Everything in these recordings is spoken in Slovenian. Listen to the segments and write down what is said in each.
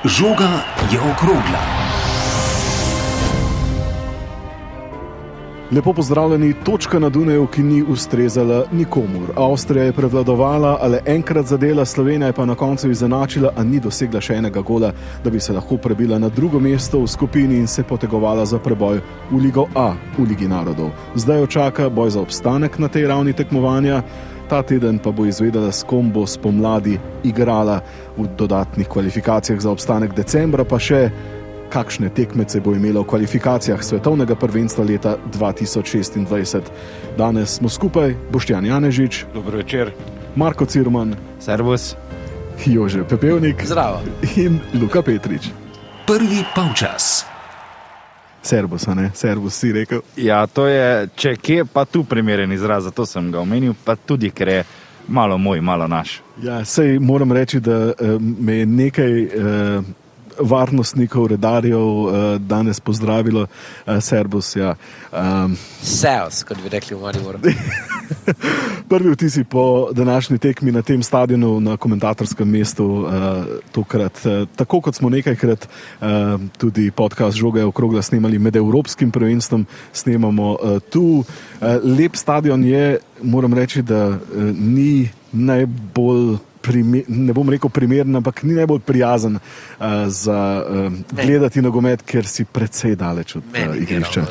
Žoga je okrogla. Lepo pozdravljeni, točka na Dunaju, ki ni ustrezala nikomur. Avstrija je prevladovala, ali enkrat zadela, Slovenija je pa na koncu izenačila, a ni dosegla še enega gola, da bi se lahko prebila na drugo mesto v skupini in se potegovala za preboj v Ligo A, v Ligi narodov. Zdaj jo čaka boj za obstanek na tej ravni tekmovanja. Ta teden pa bo izvedela, s kom bo spomladi igrala v dodatnih kvalifikacijah za obstanek, decembra pa še kakšne tekmece bo imela v kvalifikacijah svetovnega prvenstva leta 2026. Danes smo skupaj Boštjan Janežič. Dobro večer. Marko Cirman. Servus. Jože Pepevnik. Zdravo. In Luka Petrič. Prvi polčas. Servus, a ne? Servus si rekel. Ja, to je, če kje, pa tu primeren izraz, zato sem ga omenil, pa tudi, ker je malo moj, malo naš. Ja, sej moram reči, da me je nekaj varnostnikov, redarjev danes pozdravilo. Servus, ja. Seos, kot bi rekli v Mariboru. Prvi vtisi po današnji tekmi na tem stadionu, na komentatorskem mestu tokrat. Tako kot smo nekajkrat tudi podcast Žoga je okrogla snemali med Evropskim prvenstvom, snemamo tu. Lep stadion je, moram reči, da ni najbolj ne bom rekel primeren, ampak ni najbolj prijazen za gledati nogomet, ker si precej daleč od igrišča.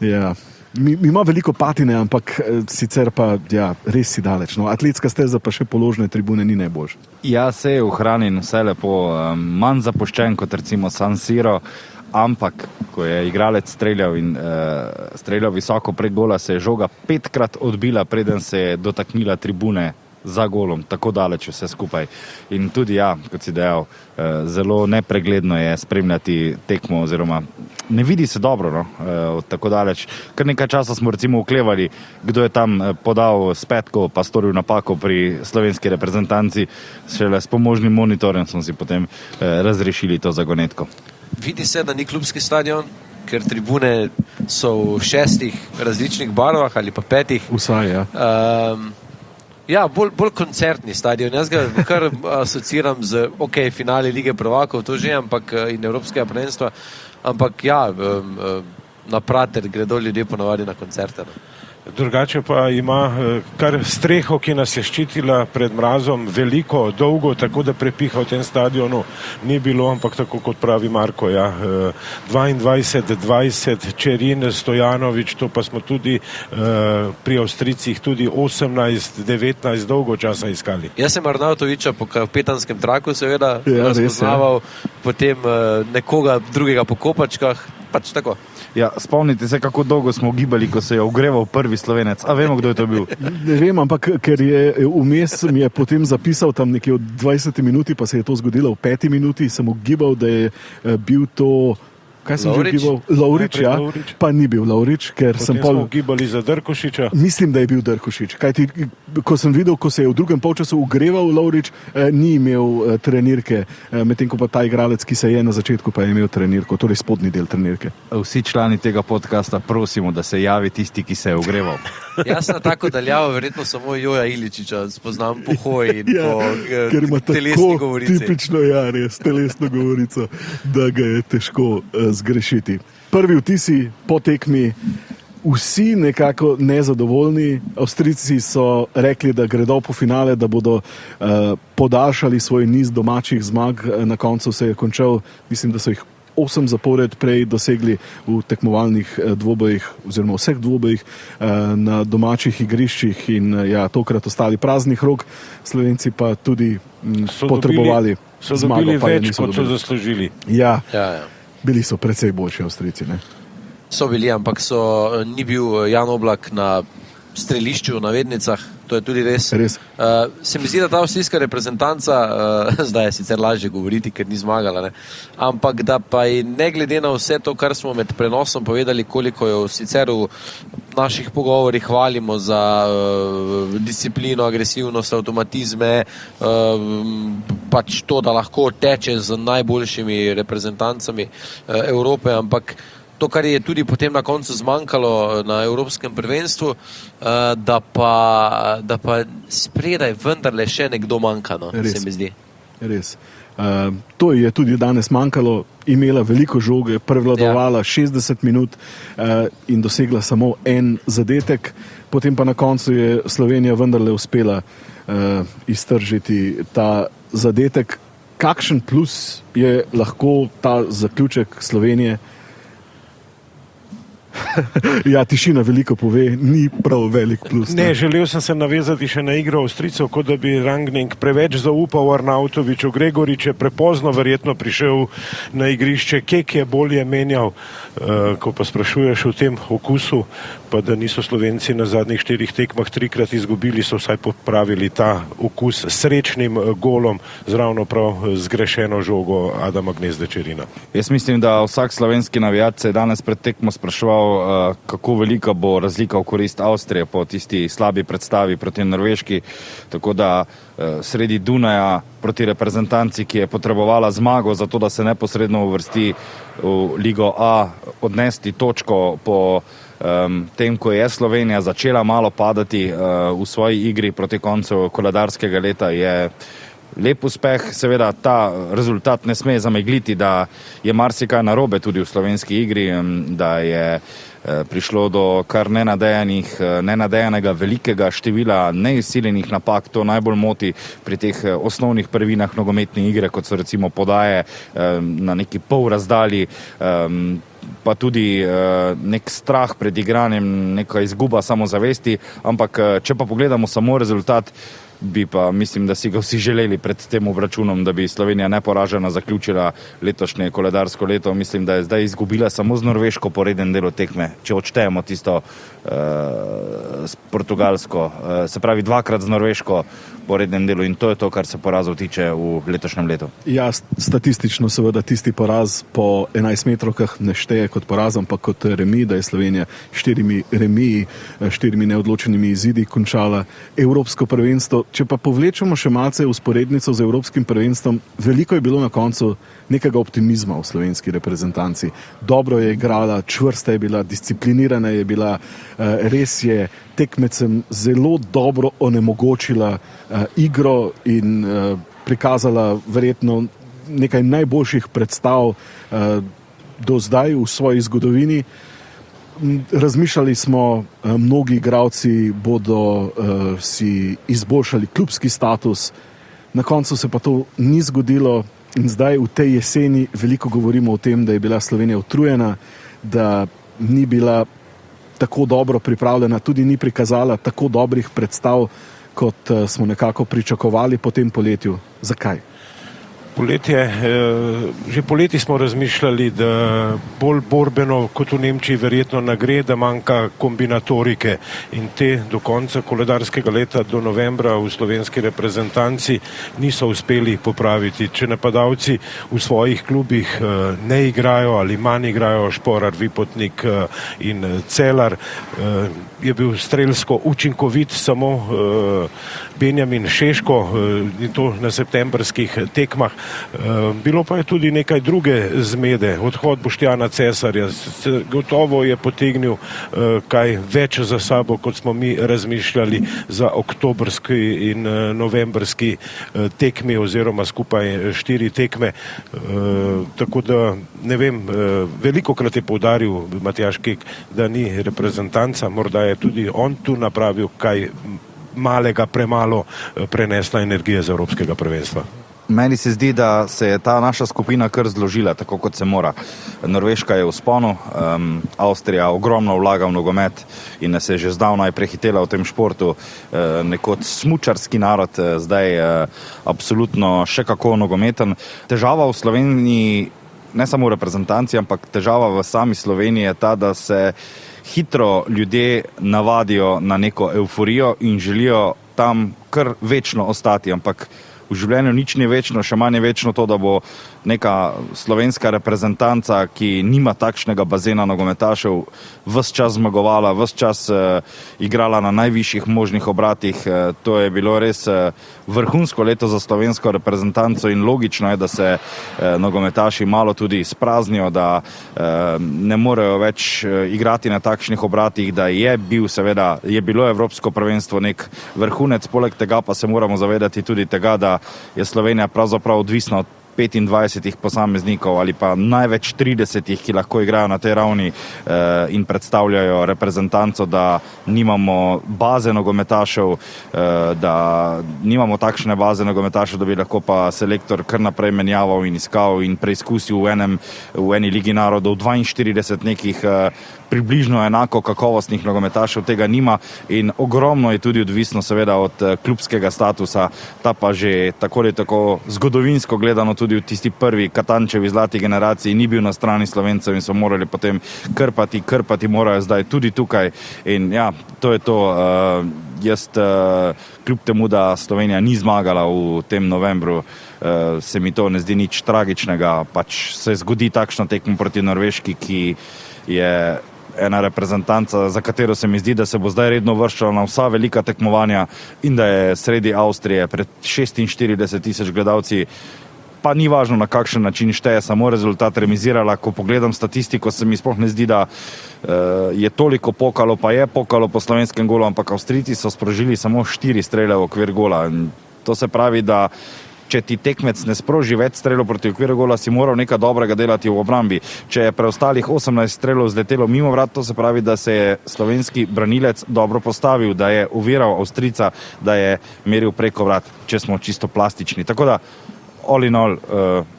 Ja. Mi ima veliko patine, ampak sicer pa ja, res si daleč. No, atletska steza pa še položne tribune ni najboljša. Ja, se je ohranjen vse lepo, manj zapuščen kot recimo San Siro, ampak ko je igralec streljal visoko prek gola, se je žoga 5krat odbila, preden se je dotaknila tribune za golom, tako daleč vse skupaj. In tudi, ja, kot si dejal, zelo nepregledno je spremljati tekmo, oziroma ne vidi se dobro, no, tako daleč. Kar nekaj časa smo recimo oklevali, kdo je tam podal s petko, pa storil napako pri slovenski reprezentanci, šele s pomožnim monitorjem smo si potem razrešili to zagonetko. Vidi se, da ni klubski stadion, ker tribune so v 6 različnih barvah ali pa 5. Vsaj, ja. Ja, bolj koncertni stadion. Jaz ga kar asociiram z finali Lige prvakov, to že, ampak in Evropskega prvenstva, ampak ja, na Prater gredo ljudje ponavadi na koncerte. Drugače pa ima kar streho, ki nas je ščitila pred mrazom, veliko, dolgo, tako da prepiha v tem stadionu ni bilo, ampak tako kot pravi Marko, ja, 22-20, Čerin, Stojanovič, to pa smo tudi pri Avstrijcih tudi 18-19 dolgo časa iskali. Jaz sem Arnautoviča po kapetanskem traku seveda razpoznaval, potem nekoga drugega po kopačkah, pač tako. Ja, spomnite se, kako dolgo smo gibali, ko se je ogreval prvi Slovenec. A vemo, kdo je to bil? Ne vem, ampak ker je vmes mi je potem zapisal tam nekje v 20 minuti, pa se je to zgodilo v 5 minuti, sem ugibal, da je bil to... Kaj sem že ugibal? Lovrič, ja. Lovrič. Pa ni bil Lovrič, ker potem sem smo ugibali za Drkošiča. Mislim, da je bil Drkošič. Kajti, ko sem videl, ko se je v drugem polčasu ugreval Lovrič, ni imel trenirke, medtem ko pa ta igralec, ki se je na začetku, pa je imel trenirko, torej spodnji del trenirke. Vsi člani tega podcasta prosimo, da se javi tisti, ki se je ugreval. Jaz na tako daljavo verjetno samo Joja Iličiča spoznam po hoji in ja, po telesni govorici. Tipično, ja, res, telesno govorico, da ga je težko zgrešiti. Prvi vtisi po tekmi, vsi nekako nezadovoljni. Avstrijci so rekli, da gredo po finale, da bodo podaljšali svoj niz domačih zmag. Na koncu se je končal, mislim, da so jih 8 zapored prej dosegli v tekmovalnih dvobojih, oziroma vseh dvobojih na domačih igriščih in ja, tokrat ostali praznih rok. Slovenci pa tudi potrebovali so zmago. So dobili več, kot so zaslužili. Ja. Ja. Bili so precej boljši Avstrijci, ne? So bili, ampak ni bil Jan Oblak na strelišču v navednicah, to je tudi res. Se mi zdi, da ta avstrijska reprezentanca, zdaj je sicer lažje govoriti, ker ni zmagala, ne? Ampak da pa je ne glede na vse to, kar smo med prenosom povedali, koliko jo sicer v naših pogovorih hvalimo za disciplino, agresivnost, avtomatizme, pač to, da lahko teče z najboljšimi reprezentancami Evrope, ampak to, kar je tudi potem na koncu zmanjkalo na Evropskem prvenstvu, da pa spredaj vendarle še nekdo manjka, no, se mi zdi. Res. To je tudi danes manjkalo, imela veliko žoge, prevladovala 60 minut in dosegla samo en zadetek, potem pa na koncu je Slovenija vendarle uspela iztržiti ta zadetek. Kakšen plus je lahko ta zaključek Slovenije? Ja, tišina veliko pove, ni prav velik plus. Ne, želel sem se navezati še na igro Avstrijcev, kot da bi Rangnick preveč zaupal Arnautoviču. Gregorič je prepozno verjetno prišel na igrišče, Kek je bolje menjal, ko pa sprašuješ o tem okusu, pa da niso Slovenci na zadnjih 4 tekmah 3-krat izgubili, so vsaj popravili ta okus s srečnim golom, zravno prav zgrešeno žogo Adama Gnezdečerina. Jaz mislim, da vsak slovenski navijač se je danes pred tekmo spraševal, kako velika bo razlika v korist Avstrije po tisti slabi predstavi proti Norveški, tako da sredi Dunaja proti reprezentanci, ki je potrebovala zmago za to, da se neposredno uvrsti v Ligo A, odnesti točko po tem, ko je Slovenija začela malo padati v svoji igri proti koncu koledarskega leta, je lep uspeh. Seveda ta rezultat ne sme zamegliti, da je marsikaj narobe tudi v slovenski igri, da je prišlo do kar nenadejanega velikega števila neizsiljenih napak. To najbolj moti pri teh osnovnih prvinah nogometne igre, kot so recimo podaje na neki pol razdalji, pa tudi nek strah pred igranjem, neka izguba samozavesti, ampak če pa pogledamo samo rezultat, bi pa, mislim, da si ga vsi želeli pred tem obračunom, da bi Slovenija neporažena zaključila letošnje koledarsko leto. Mislim, da je zdaj izgubila samo z Norveško po rednem delu tekme, če odštejemo tisto s Portugalsko, se pravi 2-krat z Norveško po rednem delu, in to je to, kar se porazov tiče v letošnjem letu. Ja, statistično seveda tisti poraz po 11 metrovkah ne šteje kot poraz, ampak kot remi, da je Slovenija 4 remiji, 4 neodločenimi izidi končala evropsko prvenstvo. Če pa povlečemo še malce usporednico z evropskim prvenstvom, veliko je bilo na koncu nekega optimizma v slovenski reprezentanci. Dobro je igrala, čvrsta je bila, disciplinirana je bila, res je tekmecem zelo dobro onemogočila igro in prikazala verjetno nekaj najboljših predstav do zdaj v svoji zgodovini. Razmišljali smo, mnogi igralci bodo si izboljšali klubski status, na koncu se pa to ni zgodilo in zdaj v tej jeseni veliko govorimo o tem, da je bila Slovenija utrujena, da ni bila tako dobro pripravljena, tudi ni prikazala tako dobrih predstav, kot smo nekako pričakovali po tem poletju. Zakaj? Že poleti smo razmišljali, da bolj borbeno kot v Nemčiji verjetno ne gre, da manjka kombinatorike, in te do konca koledarskega leta, do novembra v slovenski reprezentanci niso uspeli popraviti. Če napadalci v svojih klubih ne igrajo ali manj igrajo, Šporar, Vipotnik in Celar, je bil strelsko učinkovit samo Benjamin Šeško, in to na septembrskih tekmah. Bilo pa je tudi nekaj druge zmede. Odhod Boštjana Cesarja gotovo je potegnil kaj več za sabo, kot smo mi razmišljali za oktobrski in novembrski tekmi, oziroma skupaj 4 tekme. Tako da, ne vem, velikokrat je poudaril Matjaž Kek, da ni reprezentanca, morda je tudi on tu napravil kaj malega, premalo prenesla energije z evropskega prvenstva. Meni se zdi, da se je ta naša skupina kar zložila, tako kot se mora. Norveška je v vzponu, Avstrija ogromno vlaga v nogomet in nas je že zdavnaj prehitela v tem športu. Nekot smučarski narod, zdaj absolutno še kako nogometen. Težava v Sloveniji, ne samo v reprezentanci, ampak težava v sami Sloveniji je ta, da se hitro ljudje navadijo na neko euforijo in želijo tam kar večno ostati, ampak v življenju nič ni večno, še manj je večno to, da bo neka slovenska reprezentanca, ki nima takšnega bazena nogometašev, ves čas zmagovala, ves čas igrala na najvišjih možnih obratih. To je bilo res vrhunsko leto za slovensko reprezentanco in logično je, da se nogometaši malo tudi spraznijo, da ne morejo več igrati na takšnih obratih, da je bilo evropsko prvenstvo nek vrhunec, poleg tega pa se moramo zavedati tudi tega, da je Slovenija pravzaprav odvisna od 25 posameznikov ali pa največ 30, ki lahko igrajo na tej ravni in predstavljajo reprezentanco, da nimamo baze nogometašev, da nimamo takšne baze nogometašev, da bi lahko pa selektor kar naprej menjaval in iskal in preizkusil v eni ligi narodov 42 nekih približno enako kakovostnih nogometašev, tega nima in ogromno je tudi odvisno seveda od klubskega statusa, ta pa že tako ali tako zgodovinsko gledano tudi v tisti prvi Katančevi zlati generaciji ni bil na strani Slovencev in so morali potem krpati morajo zdaj tudi tukaj in ja, to je to. Jaz kljub temu, da Slovenija ni zmagala v tem novembru, se mi to ne zdi nič tragičnega, pač se zgodi takšna tekma proti Norveški, ki je ena reprezentanca, za katero se mi zdi, da se bo zdaj redno vrščala na vsa velika tekmovanja in da je sredi Avstrije pred 46,000 gledalci, pa ni važno na kakšen način šteje, samo rezultat remizirala. Ko pogledam statistiko, se mi sploh ne zdi, da je toliko pokalo, pa je pokalo po slovenskem golu, ampak Avstrijci so sprožili samo 4 strele v okvir gola. In to se pravi, da če ti tekmec ne sproži več strelov proti okviru gola, si moral nekaj dobrega delati v obrambi. Če je preostalih 18 strelov zletelo mimo vrat, to se pravi, da se je slovenski branilec dobro postavil, da je oviral Avstrijca, da je meril preko vrat, če smo čisto plastični. Tako da all in all,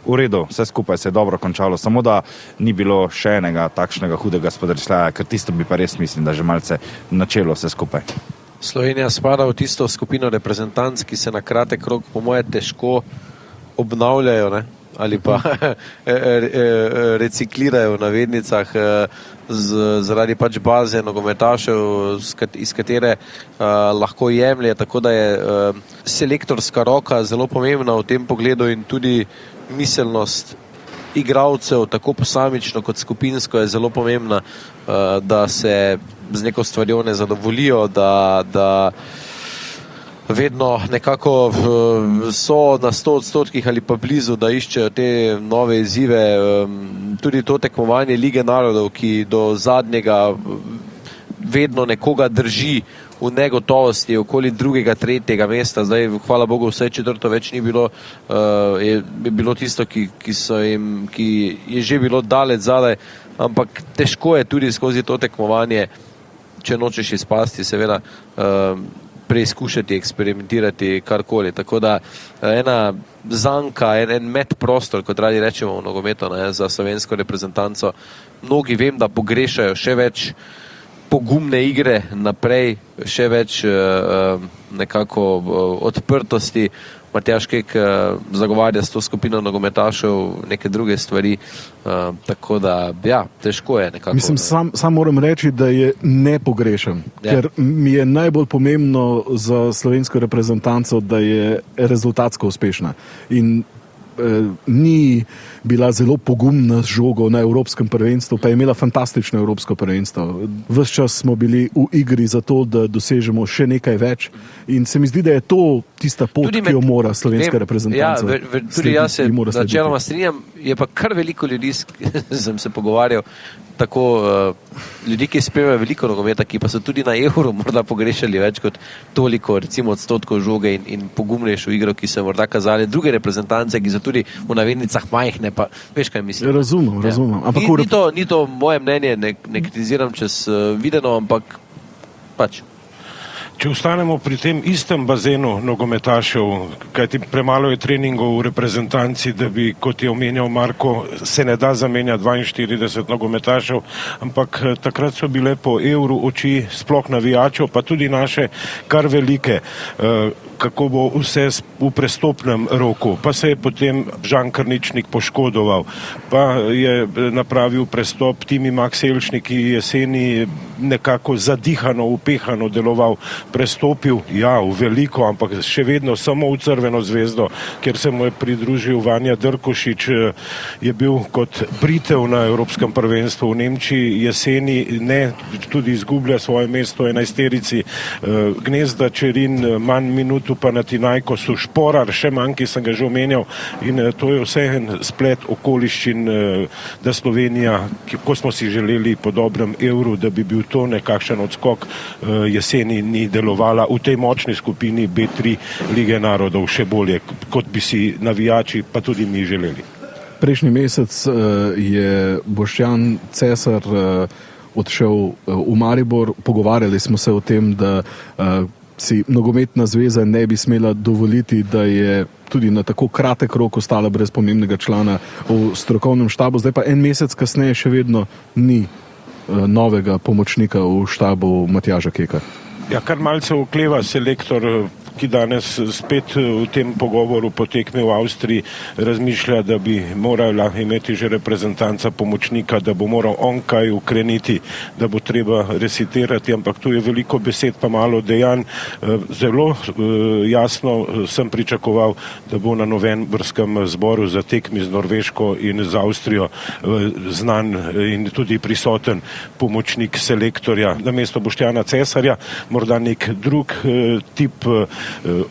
v redu, vse skupaj se je dobro končalo, samo da ni bilo še enega takšnega hudega spodrsljaja, ker tisto bi pa res mislim, da že malce načelo vse skupaj. Slovenija spada v tisto skupino reprezentanc, ki se na kratek rok po moje težko obnavljajo, ne? Ali pa reciklirajo v navednicah zaradi pač baze nogometašev, iz katere lahko jemlje, tako da je selektorska roka zelo pomembna v tem pogledu in tudi miselnost igralcev, tako posamično kot skupinsko, je zelo pomembna, da se z neko stvarjo ne zadovoljijo, da vedno nekako so na 100% ali pa blizu, da iščejo te nove izzive. Tudi to tekmovanje Lige narodov, ki do zadnjega vedno nekoga drži v negotovosti okoli 2., 3. mesta. Zdaj, hvala Bogu, vse 4. več ni bilo, je bilo tisto, ki je že bilo daleč zadaj, ampak težko je tudi skozi to tekmovanje, če nočeš izpasti, seveda, preizkušati, eksperimentirati, karkoli. Tako da ena zanka, en medprostor, kot radi rečemo v nogometu, za slovensko reprezentanco. Mnogi vem, da pogrešajo še več pogumne igre naprej, še več nekako odprtosti. Matjaž Kek zagovarja s to skupino nogometašev neke druge stvari, tako da, ja, težko je nekako. Mislim, sam moram reči, da je ne pogrešam, ker mi je najbolj pomembno za slovensko reprezentanco, da je rezultatsko uspešna. In ni bila zelo pogumna z žogo na Evropskem prvenstvu, pa je imela fantastično Evropsko prvenstvo. Ves čas smo bili v igri za to, da dosežemo še nekaj več in se mi zdi, da je to tista pot, ki jo mora slovenska reprezentanca. Tudi jaz se načeloma strinjam, je pa kar veliko ljudi, sem se pogovarjal, tako ljudi, ki spremljajo veliko nogometa, ki pa so tudi na Euro morda pogrešali več kot toliko, recimo odstotkov žoge in pogumnejšo igro, ki so morda kazali druge reprezentance, ki so tudi v navednicah majhne, pa veš, kaj mislim. Razumem. Ampak ni to moje mnenje, ne kritiziram čez videno, ampak pač. Če ostanemo pri tem istem bazenu nogometašev, kajti premalo je treningov v reprezentanci, da bi, kot je omenjal Marko, se ne da zamenjati 42 nogometašev, ampak takrat so bile po Euru oči sploh navijačev, pa tudi naše kar velike, kako bo vse v prestopnem roku. Pa se je potem Žan Krničnik poškodoval, pa je napravil prestop Timi Max Elšnik, ki jeseni nekako zadihano, upehano deloval, prestopil, ja, v veliko, ampak še vedno samo v Crveno zvezdo, kjer se mu je pridružil Vanja Drkošič, je bil kot Britev na Evropskem prvenstvu v Nemčiji jeseni, ne, tudi izgublja svoje mesto 11-terici, Gnezda, Čerin, manj minutu pa Natinajkosu, Šporar, še manj, ki sem ga že omenjal, in to je vse en splet okoliščin, da Slovenija, ko smo si želeli po dobrem Evru, da bi bil to nekakšen odskok jeseni ni delovala v tej močni skupini B3 Lige narodov še bolje, kot bi si navijači, pa tudi mi želeli. Prejšnji mesec je Boštjan Cesar odšel v Maribor. Pogovarjali smo se o tem, da si nogometna zveza ne bi smela dovoliti, da je tudi na tako kratek rok ostala brez pomembnega člana v strokovnem štabu. Zdaj pa en mesec kasneje še vedno ni novega pomočnika v štabu Matjaža Keka. Ja, kar malce okleva selektor, ki danes spet v tem pogovoru po tekmi v Avstriji razmišlja, da bi morala imeti že reprezentanca pomočnika, da bo moral on kaj ukreniti, da bo treba resitirati, ampak tu je veliko besed, pa malo dejanj. Zelo jasno sem pričakoval, da bo na novembrskem zboru za tekmi z Norveško in z Avstrijo znan in tudi prisoten pomočnik selektorja namesto Boštjana Cesarja, morda nek drug tip.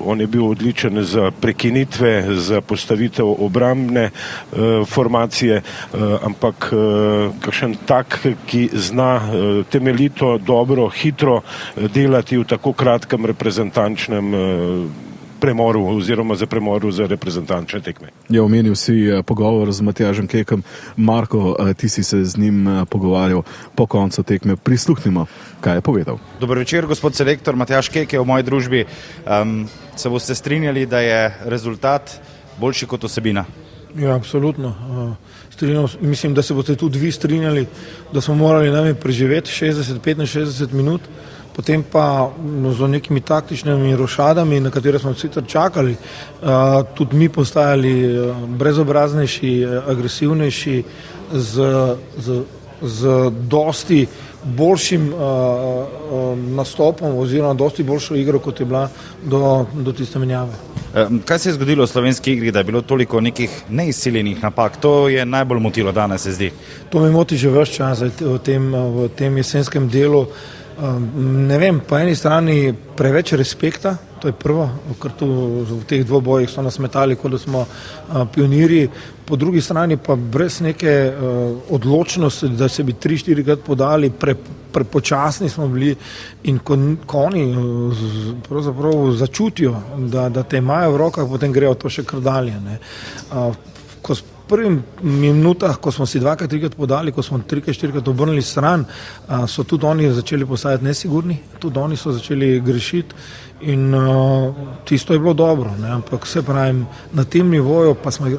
On je bil odličen za prekinitve, za postavitev obrambne formacije, ampak kakšen tak, ki zna temeljito, dobro, hitro delati v tako kratkem reprezentančnem premoru oziroma za premoru za reprezentančne tekme. Ja, omenil si pogovor z Matjažem Kekom. Marko, ti si se z njim pogovarjal po koncu tekme. Prisluhnimo, kaj je povedal. Dober večer, gospod selektor. Matjaž Kek je v moji družbi. Se boste strinjali, da je rezultat boljši kot osebina? Ja, absolutno. Mislim, da se boste tudi vi strinjali, da smo morali preživeti 65 minut, potem pa z nekimi taktičnimi rošadami, na katere smo sicer čakali, tudi mi postajali brezobraznejši, agresivnejši, z dosti boljšim nastopom oziroma dosti boljšo igro, kot je bila do tiste menjave. Kaj se je zgodilo v slovenski igri, da je bilo toliko nekih neizsiljenih napak? To je najbolj motilo danes, se zdi. To me moti že ves čas v tem jesenskem delu. Ne vem, po eni strani preveč respekta, to je prvo, ker tu v teh dvobojih so nas metali, kot da smo pionirji, po drugi strani pa brez neke odločnosti, da se bi 3-4 krat podali, prepočasni smo bili in ko oni pravzaprav začutijo, da te imajo v rokah, potem grejo to še kar dalje. V prvih minutah, ko smo si 2-3 podali, ko smo 3-4 obrnili stran, so tudi oni začeli postajati nesigurni, tudi oni so začeli grešiti in tisto je bilo dobro, ampak se pravim, na tem nivoju pa smo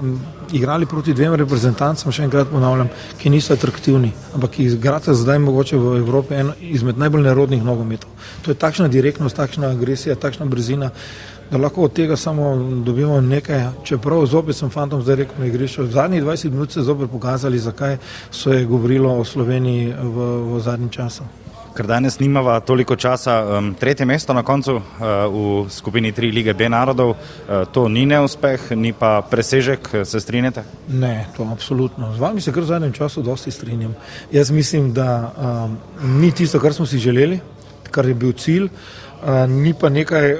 igrali proti 2 reprezentancem, še enkrat ponavljam, ki niso atraktivni, ampak ki igrate zdaj mogoče v Evropi eno izmed najbolj nerodnih nogometov. To je takšna direktnost, takšna agresija, takšna brzina, da lahko od tega samo dobimo nekaj, čeprav zopet sem fantom zdaj rekel na igrišču. V zadnjih 20 minut se zopet pokazali, zakaj se je govorilo o Sloveniji v zadnjem času. Ker danes nimava toliko časa, 3. mesto na koncu v skupini 3 Lige B narodov, to ni neuspeh, ni pa presežek, se strinjate? Ne, to absolutno. Z vami se kar v zadnjem času dosti strinjam. Jaz mislim, da ni tisto, kar smo si želeli, kar je bil cilj, ni pa nekaj,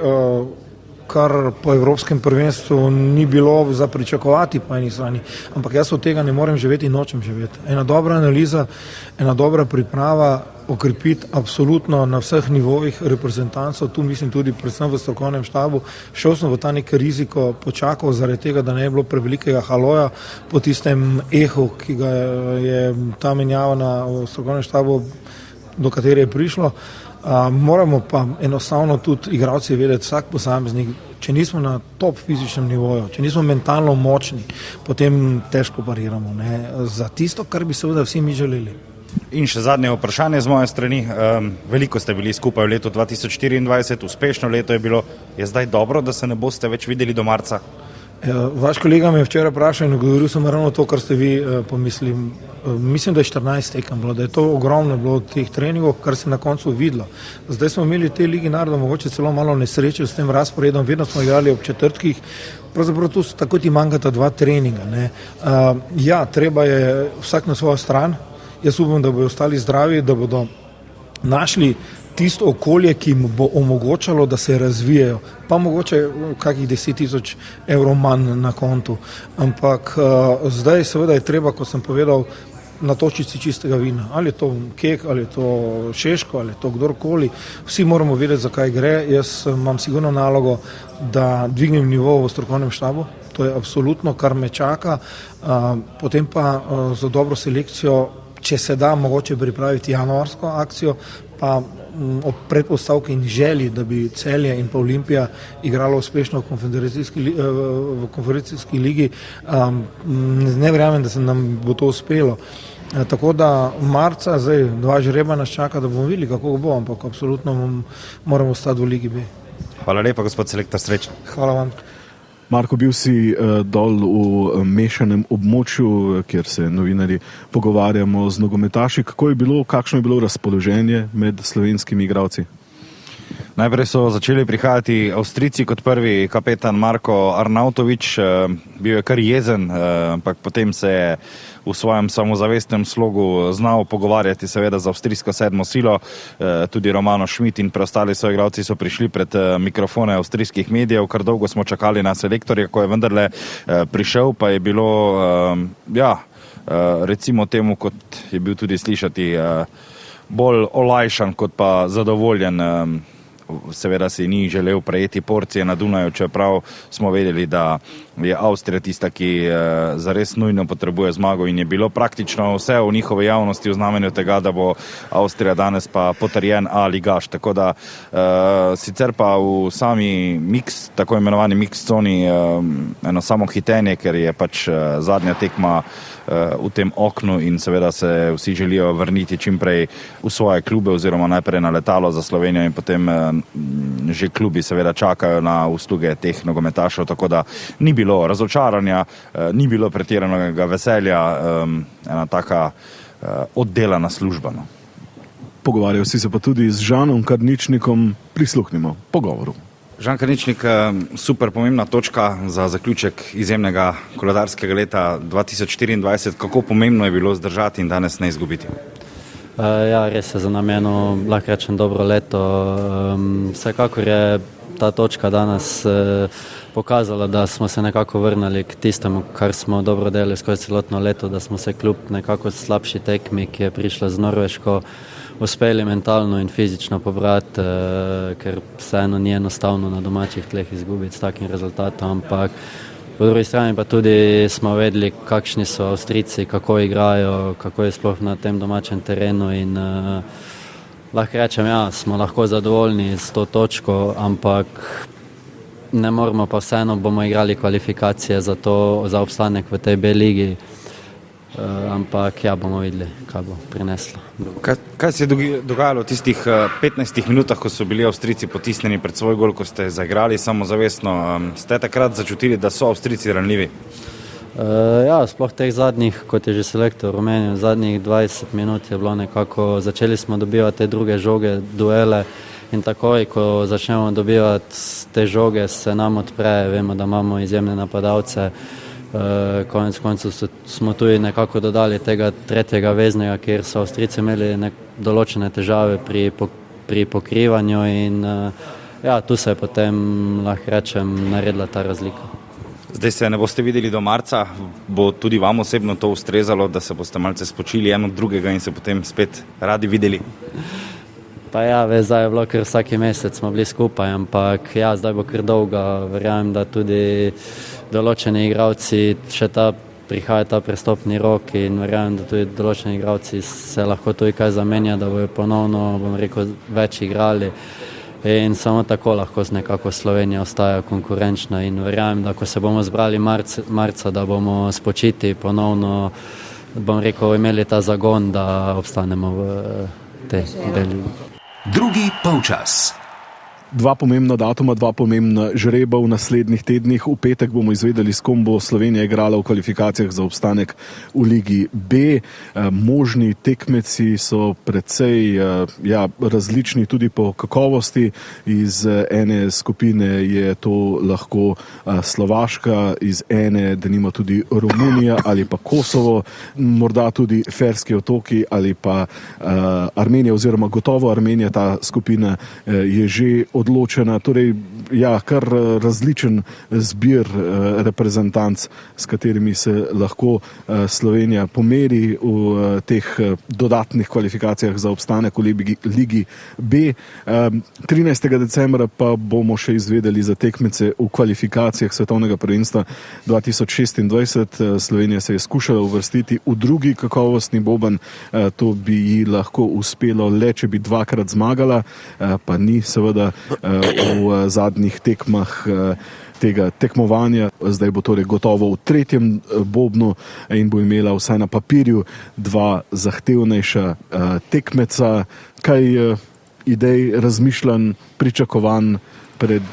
kar po evropskem prvenstvu ni bilo za pričakovati po eni strani. Ampak jaz od tega ne morem živeti in nočem živeti. Ena dobra analiza, ena dobra priprava, okrepiti absolutno na vseh nivojih reprezentancov, tu mislim tudi predvsem v strokovnem štabu. Šel sem v ta nek riziko, počakal zaradi tega, da ne je bilo prevelikega haloja po tistem ehu, ki ga je ta menjava v strokovnem štabu, do katere je prišlo. Moramo pa enostavno tudi igralci vedeti, vsak posameznik, če nismo na top fizičnem nivoju, če nismo mentalno močni, potem težko pariramo za tisto, kar bi seveda vsi mi želeli. In še zadnje vprašanje z moje strani. Veliko ste bili skupaj v letu 2024, uspešno leto je bilo. Je zdaj dobro, da se ne boste več videli do marca? Vaš kolega me je včeraj vprašal in govoril sem ravno to, kar ste vi pomislili. Mislim, da je 14 tekem bilo, da je to ogromno bilo teh treningov, kar se na koncu videlo. Zdaj smo imeli v tej Ligi narodov mogoče celo malo nesreče s tem razporedom, vedno smo igrali ob četrtkih, pravzaprav tu tako ti manjkata 2 treninga. Ja, treba je vsak na svojo stran, jaz upam, da bodo ostali zdravi, da bodo našli tisto okolje, ki jim bo omogočalo, da se razvijajo, pa mogoče kakih 10.000 evrov manj na kontu. Ampak zdaj seveda je treba, kot sem povedal, natočiti si čistega vina. Ali je to kek, ali je to šeško, ali je to kdorkoli. Vsi moramo vedeti, zakaj gre. Jaz imam sigurno nalogo, da dvignem nivo v strokovnem štabu. To je absolutno, kar me čaka. Potem pa za dobro selekcijo, če se da, mogoče pripraviti januarsko akcijo, pa ob predpostavki in želji, da bi Celje in pa Olimpija igralo uspešno v konferencijski ligi, ne verjamem, da se nam bo to uspelo. Tako da marca, zdaj 2 žreba nas čaka, da bomo videli, kako bo, ampak absolutno moramo ostati v Ligi B. Hvala lepa, gospod selektor, srečno. Hvala vam. Marko, bil si dol v mešanem območju, kjer se novinarji pogovarjamo z nogometaši. Kakšno je bilo razpoloženje med slovenskimi igralci? Najprej so začeli prihajati Avstrijci kot prvi, kapetan Marko Arnautovič, bil je kar jezen, ampak potem se je v svojem samozavestnem slogu znal pogovarjati seveda z avstrijsko 7. silo, tudi Romano Schmidt in preostali soigralci so prišli pred mikrofone avstrijskih medijev, kar dolgo smo čakali na selektorja, ko je vendarle prišel, pa je bilo, recimo temu, kot je bil tudi slišati, bolj olajšan kot pa zadovoljen. Seveda si ni želel prejeti porcije na Dunaju, čeprav smo vedeli, da je Avstrija tista, ki zares nujno potrebuje zmago in je bilo praktično vse v njihovi javnosti v znamenju tega, da bo Avstrija danes pa potrjen ligaš. Tako da sicer pa v sami mix, tako imenovani mix coni, eno samo hitenje, ker je pač zadnja tekma v tem oknu in seveda se vsi želijo vrniti čimprej v svoje klube oziroma najprej na letalo za Slovenijo in potem že klubi seveda čakajo na usluge teh nogometašev, tako da ni bilo razočaranja, ni bilo pretiranega veselja, ena taka oddelana služba. No. Pogovarjal si se pa tudi z Žanom Karničnikom, prisluhnimo pogovoru. Žan Karničnik, super pomembna točka za zaključek izjemnega koledarskega leta 2024. Kako pomembno je bilo zdržati in danes ne izgubiti? Res je za nami eno, lahko rečem, dobro leto. Vsekakor je ta točka danes pokazala, da smo se nekako vrnili k tistemu, kar smo dobro delali skozi celotno leto, da smo se kljub nekako slabši tekmi, ki je prišla z Norveško, uspeli mentalno in fizično pobrati, ker vseeno ni enostavno na domačih tleh izgubiti s takim rezultatom, ampak po drugi strani pa tudi smo vedeli, kakšni so Avstrijci, kako igrajo, kako je sploh na tem domačem terenu in lahko rečem, smo lahko zadovoljni s to točko, ampak ne moramo pa vseeno, bomo igrali kvalifikacije za obstanek v tej B ligi, ampak bomo videli, kaj bo prineslo. Kaj se je dogajalo v tistih 15 minutah, ko so bili Avstrijci potisnjeni pred svoj gol, ko ste zaigrali samozavestno? Ste takrat začutili, da so Avstrijci ranljivi? Sploh teh zadnjih, kot je že selektor omenil, zadnjih 20 minut je bilo nekako, začeli smo dobivati te druge žoge, duele in takoj, ko začnemo dobivati te žoge, se nam odpre, vemo, da imamo izjemne napadalce. Konec koncev smo tudi nekako dodali tega tretjega veznega, kjer so Avstrijci imeli določene težave pri pokrivanju in tu se je potem, lahko rečem, naredila ta razlika. Zdaj se ne boste videli do marca, bo tudi vam osebno to ustrezalo, da se boste malce spočili eno od drugega in se potem spet radi videli? Pa zdaj je bilo, ker vsaki mesec smo bili skupaj, ampak zdaj bo kar dolga, verjamem, da tudi določeni igralci, še prihaja ta prestopni rok in verjamem, da tudi določeni igralci se lahko tudi kaj zamenja, da bojo ponovno, več igrali in samo tako lahko nekako Slovenija ostaja konkurenčna in verjamem, da ko se bomo zbrali marca, da bomo spočiti ponovno, imeli ta zagon, da obstanemo v tej beli. Drugi polčas. 2 pomembna datuma, 2 pomembna žreba v naslednjih tednih. V petek bomo izvedeli, s kom bo Slovenija igrala v kvalifikacijah za obstanek v Ligi B. Možni tekmeci so precej različni tudi po kakovosti. Iz ene skupine je to lahko Slovaška, iz ene denimo tudi Romunija ali pa Kosovo, morda tudi Ferski otoki ali pa Armenija oziroma gotovo Armenija. Ta skupina je že odločena. Torej, kar različen zbir reprezentanc, s katerimi se lahko Slovenija pomeri v teh dodatnih kvalifikacijah za obstanek v Ligi B. 13. decembra pa bomo še izvedeli za tekmece v kvalifikacijah svetovnega prvenstva 2026. Slovenija se je skušala uvrstiti v drugi kakovostni boben. To bi ji lahko uspelo le, če bi dvakrat zmagala, pa ni seveda v zadnjih tekmah tega tekmovanja. Zdaj bo torej gotovo v tretjem bobnu in bo imela vsaj na papirju dva zahtevnejša tekmeca. Kaj idej, razmišljanj, pričakovanj pred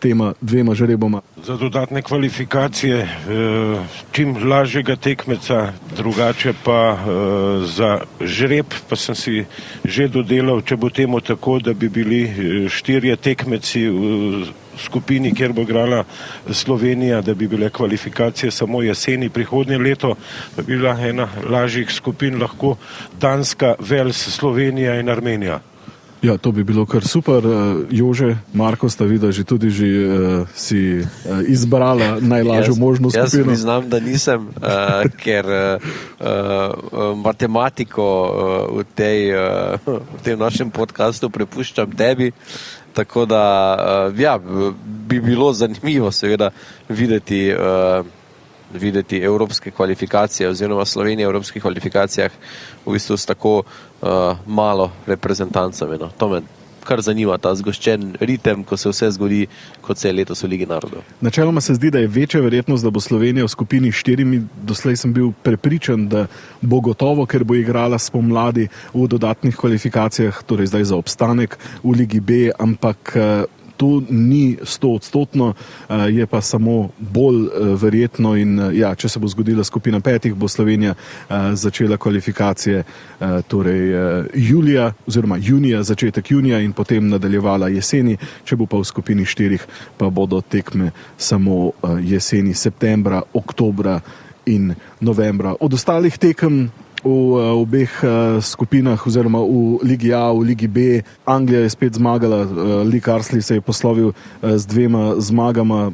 tema dvema žreboma? Za dodatne kvalifikacije čim lažjega tekmeca, drugače pa za žreb, pa sem si že dodelal, če bo temu tako, da bi bili 4 tekmeci v skupini, kjer bo igrala Slovenija, da bi bile kvalifikacije samo jeseni prihodnje leto, da bi bila ena lažjih skupin lahko Danska, Vels, Slovenija in Armenija. Ja, to bi bilo kar super. Jože, Marko, sta videla že tudi si izbrala najlažjo možno skupino. Jaz priznam, da nisem, ker matematiko v tem našem podcastu prepuščam tebi, tako da bi bilo zanimivo seveda videti evropske kvalifikacije oziroma Slovenije v evropskih kvalifikacijah v bistvu s tako malo reprezentancami. No. To me kar zanima, ta zgoščen ritem, ko se vse zgodi, kot se je letos v Ligi narodov. Načeloma se zdi, da je večja verjetnost, da bo Slovenija v skupini 4. Doslej sem bil prepričan, da bo gotovo, ker bo igrala spomladi v dodatnih kvalifikacijah, torej zdaj za obstanek v Ligi B, ampak to ni 100%, je pa samo bolj verjetno in če se bo zgodila skupina 5, bo Slovenija začela kvalifikacije torej junija, začetek junija in potem nadaljevala jeseni, če bo pa v skupini 4, pa bodo tekme samo jeseni, septembra, oktobra in novembra. Od ostalih tekem v obeh skupinah oziroma v Ligi A, v Ligi B. Anglija je spet zmagala, Lee Carsley se je poslovil z 2 zmagama,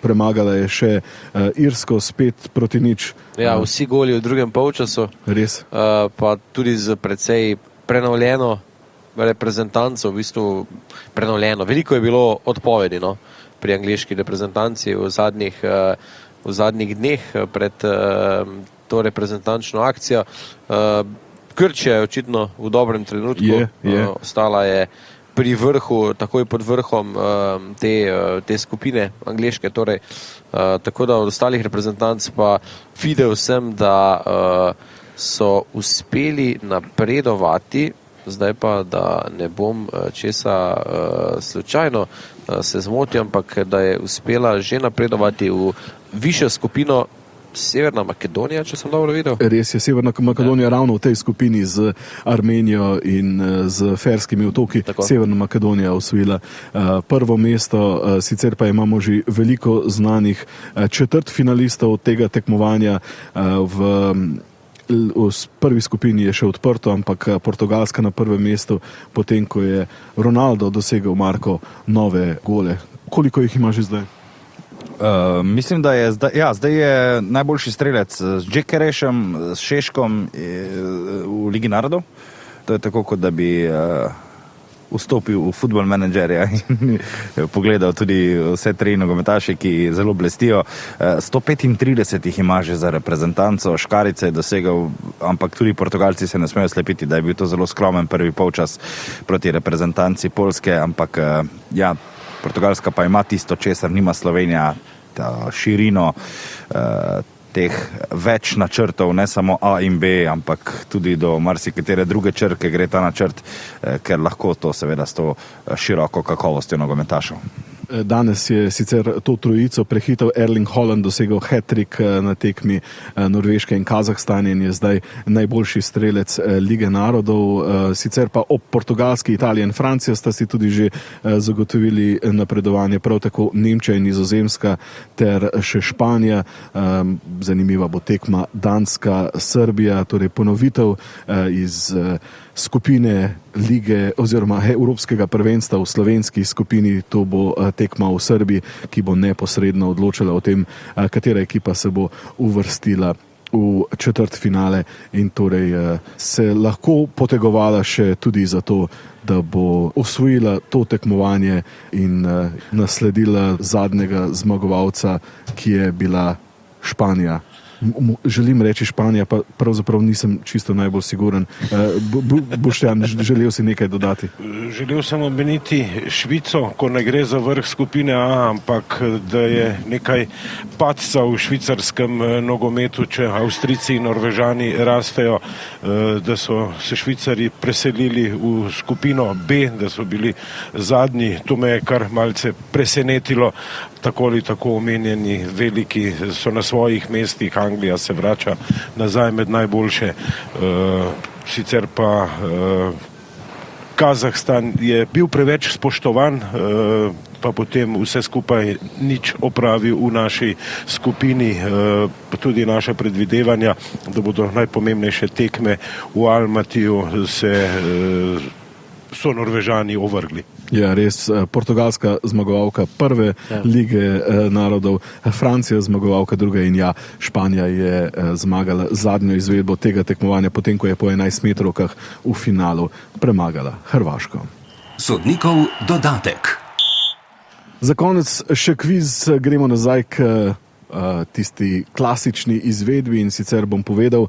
premagala je še Irsko spet proti 0. Ja, vsi goli v drugem polčasu. Res. Pa tudi z precej prenovljeno reprezentanco, v bistvu prenovljeno. Veliko je bilo odpovedi pri angleški reprezentanci v zadnjih dneh pred to reprezentančno akcijo. Grčija je očitno v dobrem trenutku, ostala je pri vrhu, takoj pod vrhom te skupine angleške, torej, tako da od ostalih reprezentanc pa videl sem, da so uspeli napredovati, zdaj pa, da ne bom česa slučajno se zmotil, ampak da je uspela že napredovati v višjo skupino Severna Makedonija, če sem dobro videl. Res je, Severna Makedonija ravno v tej skupini z Armenijo in z Ferskimi otoki. Tako. Severna Makedonija osvojila prvo mesto, sicer pa imamo že veliko znanih četrtfinalistov tega tekmovanja. V prvi skupini je še odprto, ampak Portugalska na prvem mestu, potem ko je Ronaldo dosegel, Marko, nove gole. Koliko jih ima že zdaj? Mislim, da je zdaj je najboljši strelec z Džekerešem, s Šeškom v Ligi narodov. To je tako, kot da bi vstopil v Football Managerja in pogledal tudi vse 3 nogometaše, ki zelo blestijo. 135 jih ima že za reprezentanco, Škarice je dosegal, ampak tudi Portugalci se ne smejo slepiti, da je bil to zelo skromen prvi polčas proti reprezentanci Poljske, ampak Portugalska pa ima tisto, česar nima Slovenija, ta širino teh več načrtov, ne samo A in B, ampak tudi do marsikatere druge črke gre ta načrt, ker lahko to seveda s to široko kakovostjo nogometašev. Danes je sicer to trojico prehitel Erling Haaland, dosegel hat-trick na tekmi Norveške in Kazahstana in je zdaj najboljši strelec Lige narodov. Sicer pa ob Portugalski, Italija in Francija sta si tudi že zagotovili napredovanje, prav tako Nemčija in Nizozemska ter še Španija. Zanimiva bo tekma Danska-Srbija, torej ponovitev iz skupine lige oziroma Evropskega prvenstva v slovenski skupini. To bo tekma v Srbiji, ki bo neposredno odločila o tem, katera ekipa se bo uvrstila v četrtfinale in torej se lahko potegovala še tudi za to, da bo osvojila to tekmovanje in nasledila zadnjega zmagovalca, ki je bila Španija. Želim reči Španija, pa pravzaprav nisem čisto najbolj siguren. Boštjan, želel si nekaj dodati? Želel sem omeniti Švico, ko ne gre za vrh skupine A, ampak da je nekaj padca v švicarskem nogometu, če Avstrijci in Norvežani rastejo, da so se Švicari preselili v skupino B, da so bili zadnji. To me je kar malce presenetilo. Tako ali tako omenjeni veliki so na svojih mestih, Anglija se vrača nazaj med najboljše, sicer pa Kazahstan je bil preveč spoštovan, pa potem vse skupaj nič opravil v naši skupini, tudi naše predvidevanja, da bodo najpomembnejše tekme v Almatiju so Norvežani ovrgli. Ja, res, Portugalska zmagovalka prve lige narodov, Francija zmagovalka druge in Španija je zmagala zadnjo izvedbo tega tekmovanja, potem ko je po 11 metrovkah v finalu premagala Hrvaško. Sodnikov dodatek. Za konec še kviz, gremo nazaj k tisti klasični izvedbi in sicer bom povedal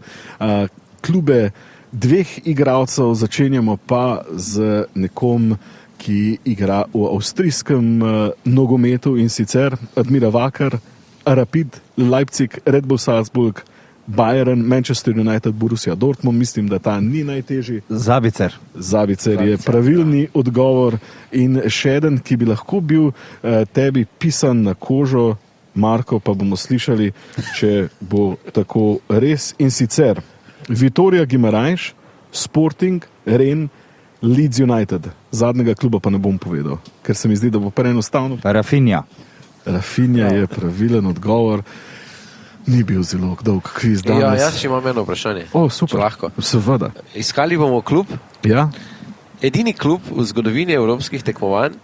klube dveh igralcev, začenjamo pa z nekom, ki igra v avstrijskem nogometu in sicer Admira Wacker, Rapid, Leipzig, Red Bull Salzburg, Bayern, Manchester United, Borussia Dortmund. Mislim, da ta ni najtežji. Zabicer. Zabicer je pravilni odgovor in še eden, ki bi lahko bil tebi pisan na kožo, Marko, pa bomo slišali, če bo tako res. In sicer Vitória Guimarães, Sporting, Rennes, Leeds United. Zadnjega kluba pa ne bom povedal, ker se mi zdi, da bo preenostavno. Rafinha. Rafinha je pravilen odgovor. Ni bil zelo dolg kviz danes. Ja, jaz še imam eno vprašanje. Super. Lahko. Seveda. Iskali bomo klub. Ja. Edini klub v zgodovini evropskih tekmovanj,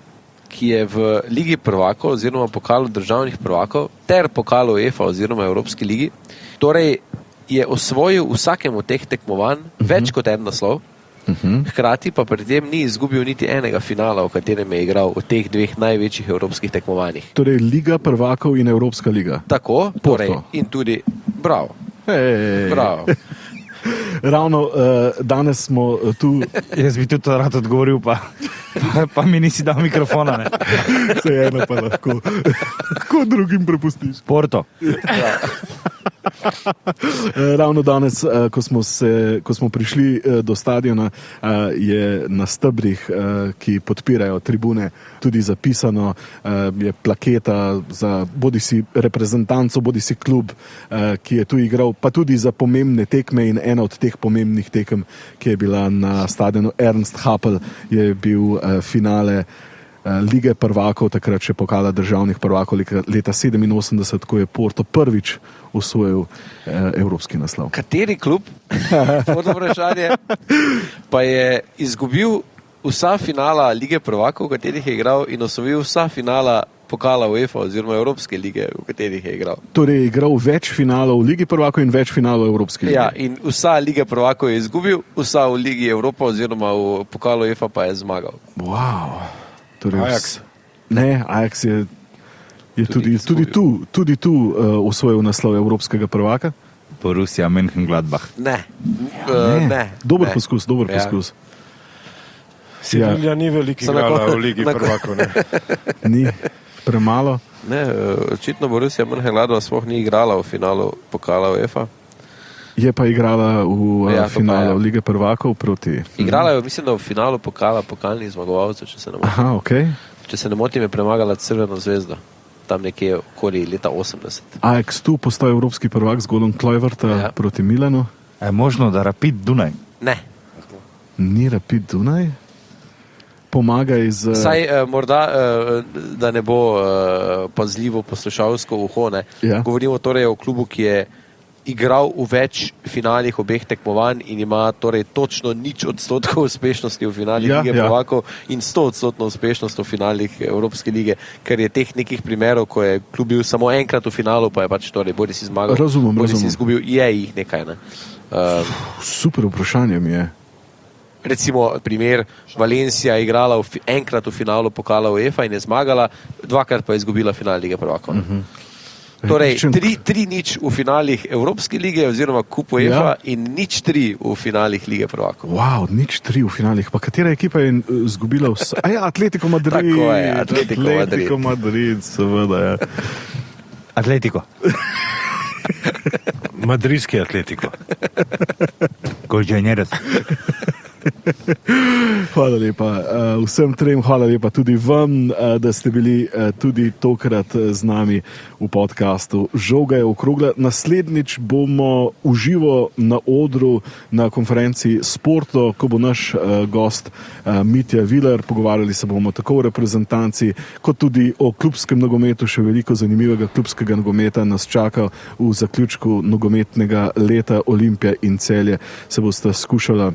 ki je v Ligi prvakov oziroma pokalu državnih prvakov ter pokalu UEFA oziroma Evropski ligi, torej je osvojil vsakemu teh tekmovanj več kot en naslov, hkrati pa pri tem ni izgubil niti enega finala, v katerem je igral v teh dveh največjih evropskih tekmovanjih. Torej Liga prvakov in Evropska liga. Tako, torej, in tudi bravo. Bravo. Ravno danes smo tu. Jaz bi tudi rad odgovoril, pa mi nisi dal mikrofona. Ne? Se eno pa lahko. Kako drugim prepustiš? Porto. Ja. Ravno danes, ko smo prišli do stadiona, je na stebrih, ki podpirajo tribune, tudi zapisano, je plaketa za bodisi reprezentanco, bodisi klub, ki je tu igral, pa tudi za pomembne tekme in ena od teh pomembnih tekem, ki je bila na stadionu Ernst Happel, je bil finale Lige prvakov, takrat še pokala državnih prvakov leta 87, ko je Porto prvič osvojil evropski naslov. Kateri klub, vprašanje, pa je izgubil vsa finala Lige prvakov, v katerih je igral, in osvojil vsa finala pokala UEFA oziroma Evropske lige, v katerih je igral? Torej je igral več finalov v Ligi prvakov in več finalov Evropske lige. Ja, in vsa Lige prvakov je izgubil, vsa v Ligi Evropa oziroma v pokalu UEFA pa je zmagal. Wow. Torej, Ajax. Ne, Ajax je tudi tu osvojil naslov evropskega prvaka. Borussia Mönchengladbach. Ne. Dober poskus. Sevilja ni veliko igrala v Ligi prvakov. Ni, premalo. Ne, očitno Borussia Mönchengladbach sploh ni igrala v finalu pokala UEFA. Je pa igrala v finalu Lige prvakov proti... Igrala je, mislim, da v finalu pokala pokalnih zmagovalcev, če se ne motim. Aha, okej. če se ne motim, je premagala Crveno zvezdo. Tam nekje okoli leta 80. Ajax tu postaje evropski prvak z golom Kluiverta proti Milanu. Je možno, da Rapid Dunaj? Ne. Ni Rapid Dunaj? Pomagaj z... Saj morda, da ne bo pazljivo poslušalsko uho, ne. Govorimo torej o klubu, ki je igral v več finalih obeh tekmovanj in ima torej točno 0% uspešnosti v finalih Lige prvakov in 100% uspešnost v finalih Evropske lige, ker je teh nekih primerov, ko je klub bil samo enkrat v finalu, pa je pač torej bodi si zmagal, bodi si izgubil, je jih nekaj. Ne. Super vprašanje mi je. Recimo primer, Valencia je igrala enkrat v finalu pokala UEFA in je zmagala, 2krat pa je izgubila final Lige prvakov. Torej, 3-0 v finalih Evropske lige oziroma kup UEFA in 0-3 v finalih Lige prvakov. Wow, 0-3 v finalih. Pa katera ekipa je izgubila vse? Atletico Madrid. Tako je, Atletico Madrid, seveda je. Atletico. Madridski Atletico. Golženjeres. Hvala lepa vsem trem, hvala lepa tudi vam, da ste bili tudi tokrat z nami v podcastu Žoga je okrogla. Naslednjič bomo uživo na odru na konferenci Sporto, ko bo naš gost Mitja Viler. Pogovarjali se bomo tako o reprezentanci, kot tudi o klubskem nogometu. Še veliko zanimivega klubskega nogometa nas čaka v zaključku nogometnega leta. Olimpija in Celje se bosta skušala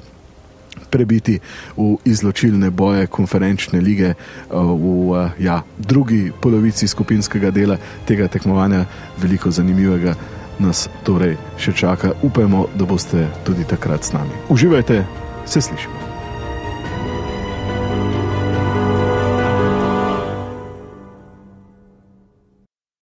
prebiti v izločilne boje konferenčne lige v drugi polovici skupinskega dela tega tekmovanja. Veliko zanimivega nas torej še čaka. Upajmo, da boste tudi takrat s nami. Uživajte, se slišimo.